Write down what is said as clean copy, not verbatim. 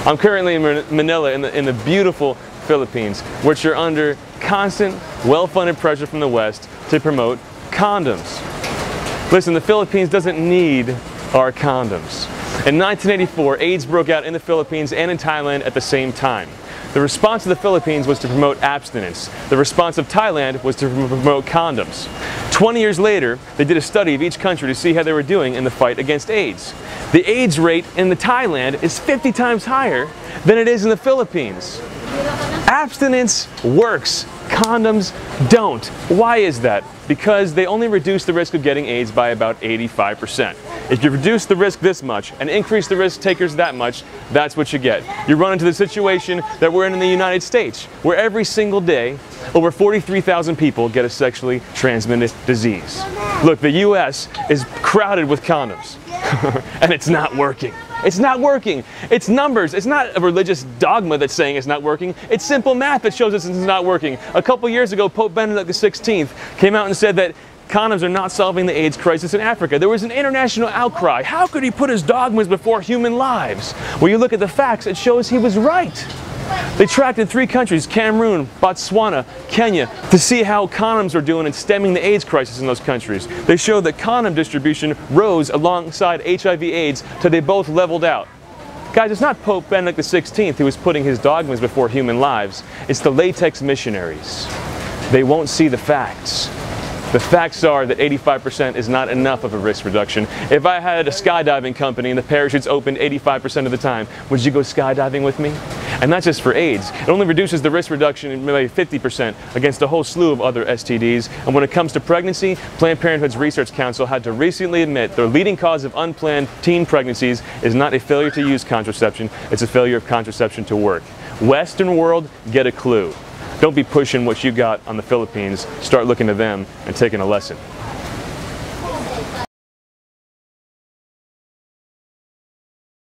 I'm currently in Manila in the beautiful Philippines, which are under constant, well-funded pressure from the West to promote condoms. Listen, the Philippines doesn't need our condoms. In 1984, AIDS broke out in the Philippines and in Thailand at the same time. The response of the Philippines was to promote abstinence. The response of Thailand was to promote condoms. 20 years later, they did a study of each country to see how they were doing in the fight against AIDS. The AIDS rate in Thailand is 50 times higher than it is in the Philippines. Abstinence works. Condoms don't. Why is that? Because they only reduce the risk of getting AIDS by about 85%. If you reduce the risk this much and increase the risk takers that much, that's what you get. You run into the situation that we're in the United States, where every single day, over 43,000 people get a sexually transmitted disease. Look, the U.S. is crowded with condoms, and it's not working. It's not working. It's numbers. It's not a religious dogma that's saying it's not working. It's simple math that shows us it's not working. A couple years ago, Pope Benedict XVI came out and said that condoms are not solving the AIDS crisis in Africa. There was an international outcry. How could he put his dogmas before human lives? Well, you look at the facts, it shows he was right. They tracked in 3 countries, Cameroon, Botswana, Kenya, to see how condoms are doing in stemming the AIDS crisis in those countries. They showed that condom distribution rose alongside HIV/AIDS till they both leveled out. Guys, it's not Pope Benedict XVI who is putting his dogmas before human lives. It's the latex missionaries. They won't see the facts. The facts are that 85% is not enough of a risk reduction. If I had a skydiving company and the parachutes opened 85% of the time, would you go skydiving with me? And not just for AIDS. It only reduces the risk reduction in maybe 50% against a whole slew of other STDs. And when it comes to pregnancy, Planned Parenthood's Research Council had to recently admit the leading cause of unplanned teen pregnancies is not a failure to use contraception, it's a failure of contraception to work. Western world, get a clue. Don't be pushing what you got on the Philippines. Start looking to them and taking a lesson.